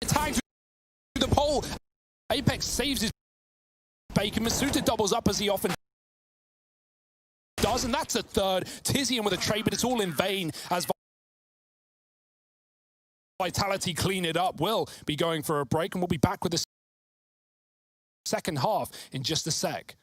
tagged through the pole. Apex saves his bacon. Masuta doubles up as he often does, and that's a third. Tizian with a trade, but it's all in vain as Vitality clean it up. We'll be going for a break, and we'll be back with the second half in just a sec.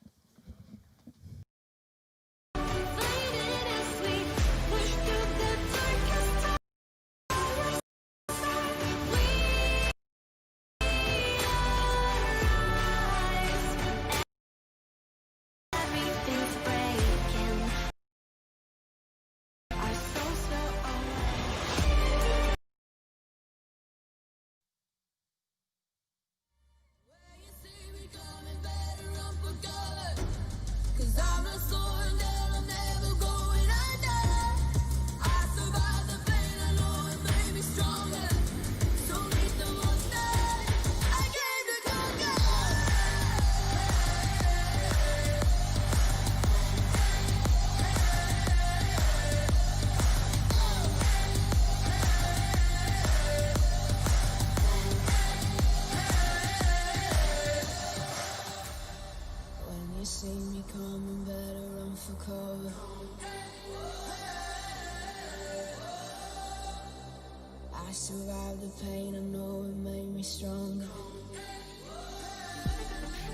I survived the pain, I know it made me stronger.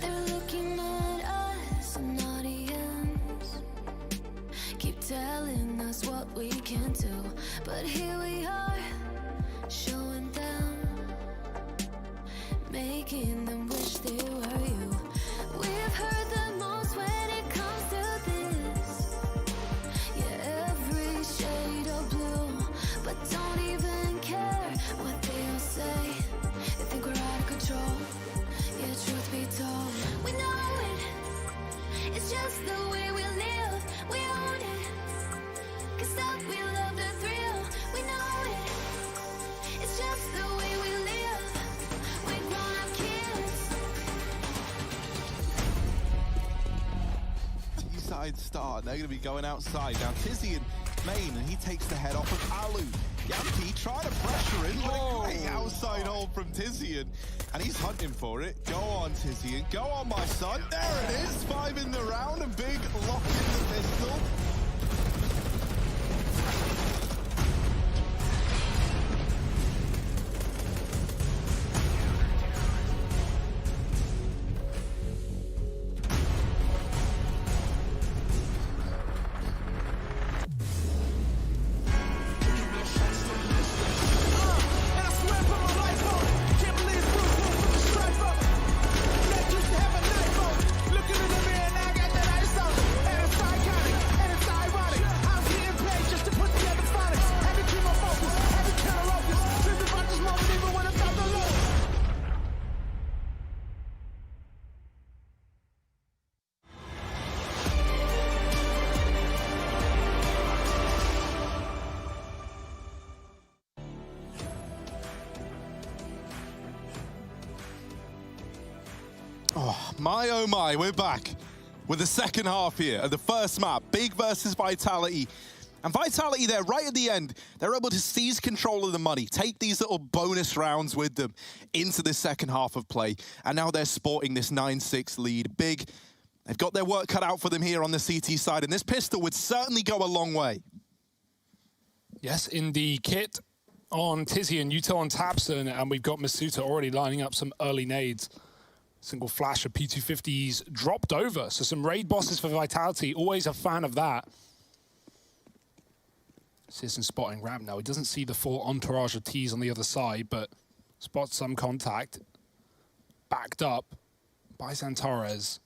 They're looking at us in audience, keep telling us what we can do, but here we are, showing them, making them wish they were you. We've heard the most when it comes to this, yeah, every shade of blue, but don't even care what they all say. They think we're out of control, yeah, truth be told, we know it, it's just the way we live, we own it, 'cause that we love the thrill, we know it, it's just the way we live, we grown up kids. Side start, they're going to be going outside. Now Tizian main, and he takes the head off of Alu. Yampy trying to pressure in, but a great outside hold from Tizian, and he's hunting for it. Go on, Tizian, go on, my son. There it is, 5 in the round, a big lock in the pistol. Oh my, we're back with the second half here of the first map, Big versus Vitality. And Vitality there, right at the end, they're able to seize control of the money, take these little bonus rounds with them into the second half of play. And now they're sporting this 9-6 lead. Big, they've got their work cut out for them here on the CT side, and this pistol would certainly go a long way. Yes, in the kit on Tizian, Util on Tapson, and we've got Masuta already lining up some early nades. Single flash of P250s dropped over. So some raid bosses for Vitality. Always a fan of that. Citizen spotting ramp now. He doesn't see the full entourage of T's on the other side, but spots some contact. Backed up by Xantares.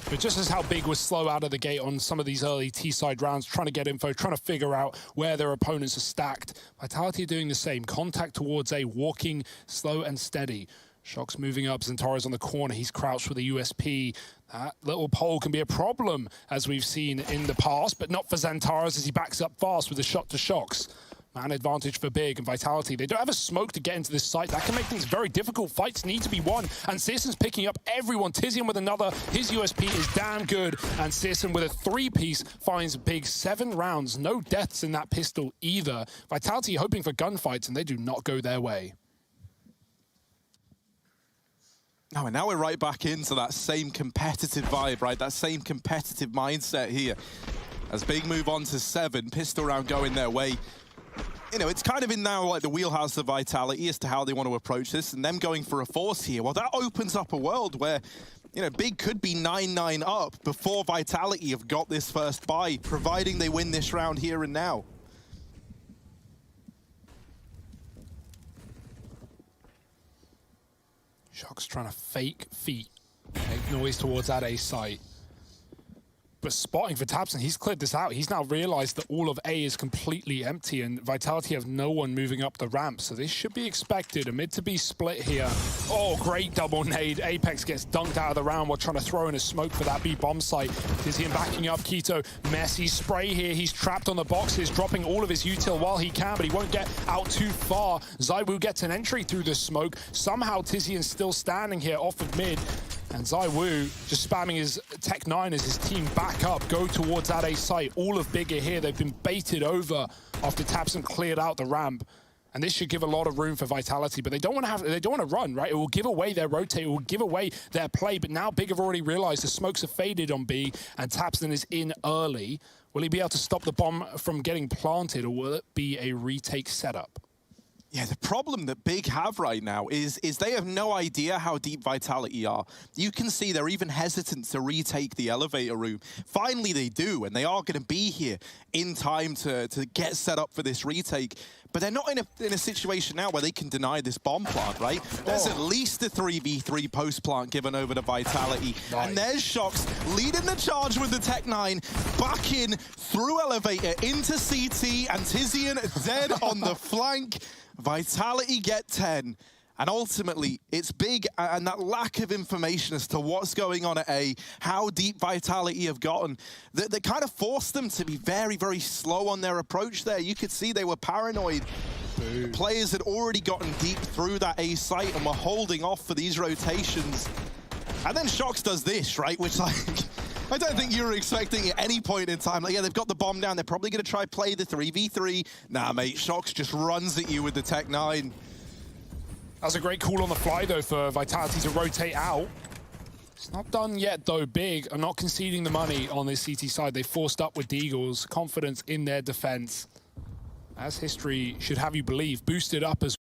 But just as how Big was slow out of the gate on some of these early T-side rounds, trying to get info, trying to figure out where their opponents are stacked. Vitality are doing the same. Contact towards A, walking slow and steady. Shock's moving up, Xantares on the corner, he's crouched with a USP. That little pole can be a problem, as we've seen in the past, but not for Xantares as he backs up fast with a shot to Shocks. Man advantage for Big and Vitality. They don't have a smoke to get into this site. That can make things very difficult. Fights need to be won, and Citizen's picking up everyone. Tizian with another. His USP is damn good, and Citizen with a 3-piece finds Big. 7 rounds, no deaths in that pistol either. Vitality hoping for gunfights, and they do not go their way. No, and now we're right back into that same competitive vibe, right? That same competitive mindset here. As Big move on to 7, pistol round going their way. You know, it's kind of in now like the wheelhouse of Vitality as to how they want to approach this, and them going for a force here. Well, that opens up a world where, you know, Big could be 9-9 up before Vitality have got this first buy, providing they win this round here and now. Shock's trying to fake feet, make noise towards that A site. But spotting for Tabson, he's cleared this out. He's now realized that all of A is completely empty and Vitality have no one moving up the ramp. So this should be expected. A mid to be split here. Oh, great double nade. Apex gets dunked out of the round while trying to throw in a smoke for that B bomb site. Tizian backing up Keto. Messy spray here. He's trapped on the boxes, dropping all of his util while he can, but he won't get out too far. ZywOo gets an entry through the smoke. Somehow Tizian's still standing here off of mid. And ZywOo just spamming his Tech 9 as his team back up, go towards that A site. All of Big are here. They've been baited over after Tabson cleared out the ramp. And this should give a lot of room for Vitality, but they don't want to run, right? It will give away their rotate, it will give away their play. But now Big have already realized the smokes have faded on B and Tabson is in early. Will he be able to stop the bomb from getting planted, or will it be a retake setup? Yeah, the problem that Big have right now is they have no idea how deep Vitality are. You can see they're even hesitant to retake the elevator room. Finally, they do, and they are going to be here in time to get set up for this retake. But they're not in a situation now where they can deny this bomb plant, right? There's at least a 3v3 post-plant given over to Vitality. Nice. And there's Shox leading the charge with the Tech 9, back in through elevator into CT, and Tizian dead on the flank. Vitality get 10, and ultimately it's Big and that lack of information as to what's going on at A, how deep Vitality have gotten, that kind of forced them to be very, very slow on their approach there. You could see they were paranoid. The players had already gotten deep through that A site and were holding off for these rotations. And then Shox does this, right, which like, I don't think you were expecting at any point in time. Like, yeah, they've got the bomb down. They're probably going to try play the 3v3. Nah, mate, Shox just runs at you with the Tech 9. That's a great call on the fly, though, for Vitality to rotate out. It's not done yet, though. Big are not conceding the money on this CT side. They forced up with Deagles. Confidence in their defense, as history should have you believe, boosted up as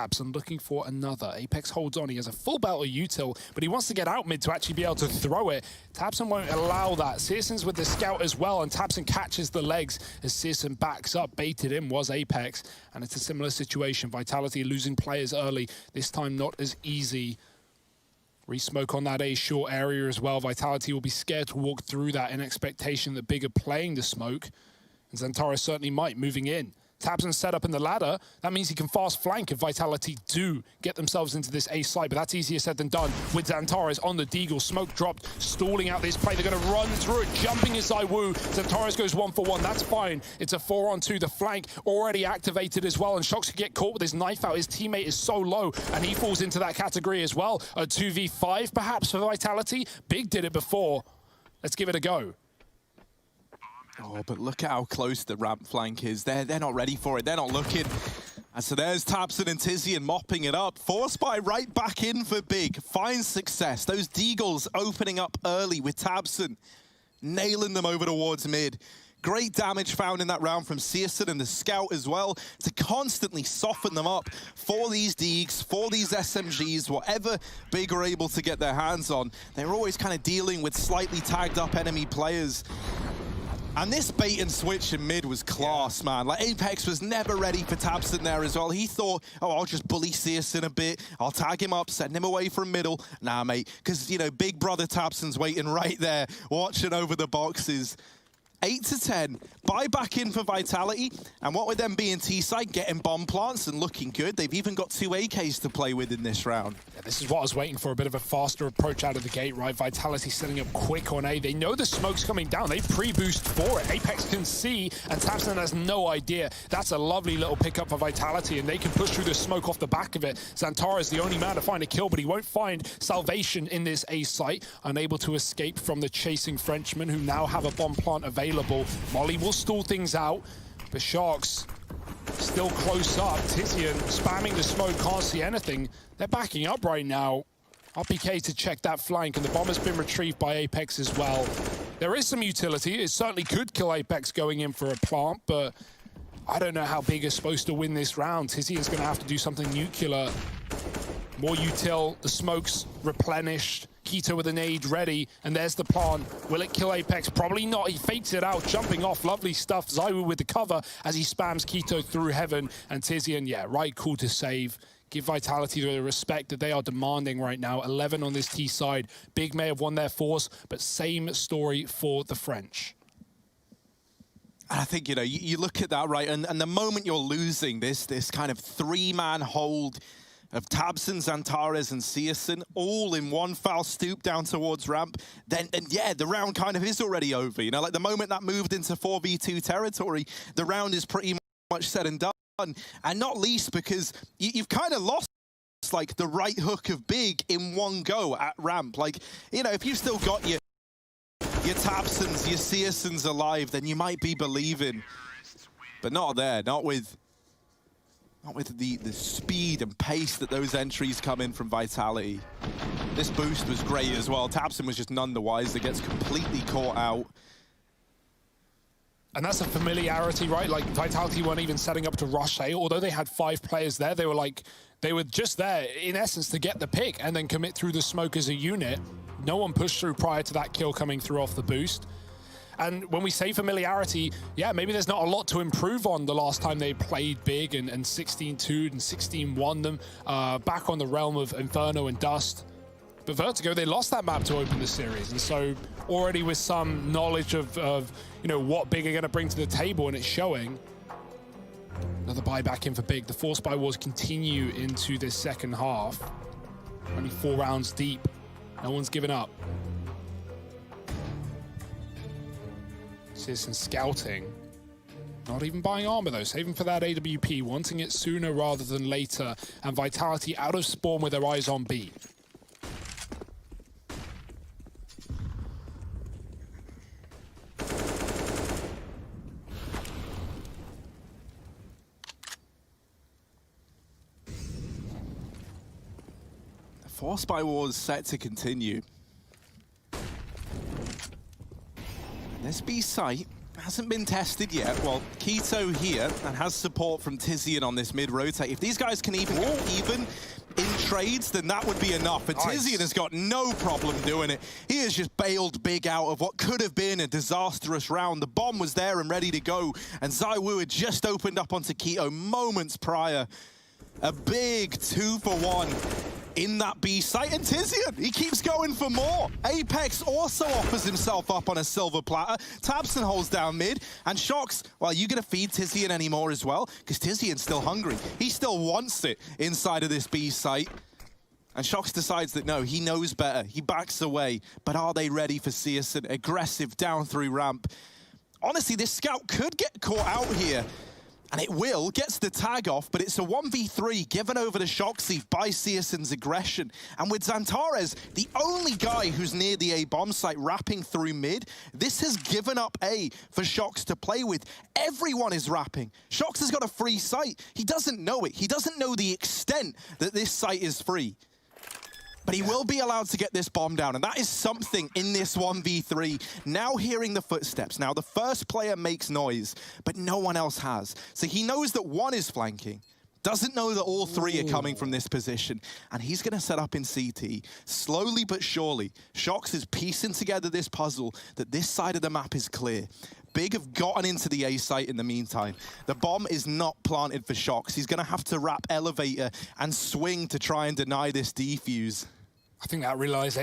tabseN, looking for another. Apex holds on. He has a full belt of util, but he wants to get out mid to actually be able to throw it. tabseN won't allow that. searsin's with the scout as well, and tabseN catches the legs as searsin backs up. Baited in was Apex, and it's a similar situation. Vitality losing players early. This time not as easy. Re-smoke on that A short area as well. Vitality will be scared to walk through that in expectation that Big are playing the smoke. And Xantares certainly might, moving in. tabseN set up in the ladder. That means he can fast flank if Vitality do get themselves into this A site, but that's easier said than done with Xantares on the Deagle. Smoke dropped, stalling out this play. They're going to run through it, jumping as ZywOo. Xantares goes 1-for-1. That's fine. It's a 4-on-2. The flank already activated as well, and Shox could get caught with his knife out. His teammate is so low, and he falls into that category as well. A 2v5 perhaps for Vitality. Big did it before. Let's give it a go. Oh, but look at how close the ramp flank is. They're not ready for it. They're not looking. And so there's tabseN and Tizian mopping it up. Forspy right back in for Big. Finds success. Those Deagles opening up early with tabseN, nailing them over towards mid. Great damage found in that round from searsin's and the scout as well to constantly soften them up for these Deags, for these SMGs, whatever Big are able to get their hands on. They're always kind of dealing with slightly tagged up enemy players. And this bait and switch in mid was class, man. Like, Apex was never ready for tabseN there as well. He thought, oh, I'll just bully searsin's a bit. I'll tag him up, send him away from middle. Nah, mate, because, you know, big brother tabseN's waiting right there, watching over the boxes. 8-10, buy back in for Vitality, and what with them being T-side, getting bomb plants and looking good, they've even got 2 AKs to play with in this round. Yeah, this is what I was waiting for, a bit of a faster approach out of the gate, right? Vitality setting up quick on A. They know the smoke's coming down. They pre-boost for it. Apex can see, and tabseN has no idea. That's a lovely little pickup for Vitality, and they can push through the smoke off the back of it. Xantares the only man to find a kill, but he won't find salvation in this A site. Unable to escape from the chasing Frenchmen, who now have a bomb plant available. Molly will stall things out, but Shox still close up. Tizian spamming the smoke, can't see anything. They're backing up right now. RPK to check that flank, and the bomb has been retrieved by Apex as well. There is some utility. It certainly could kill Apex going in for a plant, but I don't know how Big is supposed to win this round. Tizian's going to have to do something nuclear. More util, the smoke's replenished. Keto with a nade ready, and there's the plant. Will it kill Apex? Probably not. He fakes it out, jumping off. Lovely stuff. ZywOo with the cover as he spams Keto through heaven. And Tizian, yeah, right call to save. Give Vitality the respect that they are demanding right now. 11 on this T side. Big may have won their force, but same story for the French. I think, you know, you look at that, right, and the moment you're losing this kind of 3-man hold of tabseN, Xantares, and searsin's all in one foul stoop down towards ramp, then yeah, the round kind of is already over. You know, like the moment that moved into 4v2 territory, the round is pretty much said and done. And not least because you've kind of lost like the right hook of Big in one go at ramp. Like, you know, if you've still got your tabseNs, your searsin's alive, then you might be believing. But not there, not with the speed and pace that those entries come in from Vitality. This boost was great as well. tabseN was just none the wiser, gets completely caught out. And that's a familiarity, right? Like, Vitality weren't even setting up to rush A, although they had 5 players there. They were just there, in essence, to get the pick and then commit through the smoke as a unit. No one pushed through prior to that kill coming through off the boost. And when we say familiarity, yeah, maybe there's not a lot to improve on the last time they played Big and 16-2'd and 16-1 them back on the realm of Inferno and Dust. But Vertigo, they lost that map to open the series. And so already with some knowledge of you know, what Big are going to bring to the table, and it's showing. Another buy back in for Big. The force buy wars continue into this second half. Only 4 rounds deep. No one's given up. searsin's scouting. Not even buying armor though, saving for that AWP, wanting it sooner rather than later, and Vitality out of spawn with their eyes on B. The Force by Wars set to continue. This B site, hasn't been tested yet. Well, Keto here and has support from Tizian on this mid-rotate. If these guys can even go even in trades, then that would be enough. But Nice. Tizian has got no problem doing it. He has just bailed big out of what could have been a disastrous round. The bomb was there and ready to go, and ZywOo had just opened up onto Keto moments prior. A big 2-for-1 in that B site, and Tizian, he keeps going for more. Apex also offers himself up on a silver platter. Tabson holds down mid, and Shox, well, you gonna feed Tizian anymore as well? Because Tizian's still hungry. He still wants it inside of this B site. And Shox decides that no, he knows better. He backs away. But are they ready for Searson? Aggressive down through ramp. Honestly, this scout could get caught out here. And it will, gets the tag off, but it's a 1v3 given over to Shoxy by Searson's aggression. And with Xantares, the only guy who's near the A bomb site wrapping through mid, this has given up A for Shox to play with. Everyone is wrapping. Shox has got a free site. He doesn't know it. He doesn't know the extent that this site is free. But he will be allowed to get this bomb down, and that is something in this 1v3. Now hearing the footsteps. Now the first player makes noise, but no one else has. So he knows that one is flanking, doesn't know that all three are coming from this position, and he's going to set up in CT. Slowly but surely, Shox is piecing together this puzzle that this side of the map is clear. Big have gotten into the A site in the meantime. The bomb is not planted for Shox. He's going to have to wrap elevator and swing to try and deny this defuse. I think that realization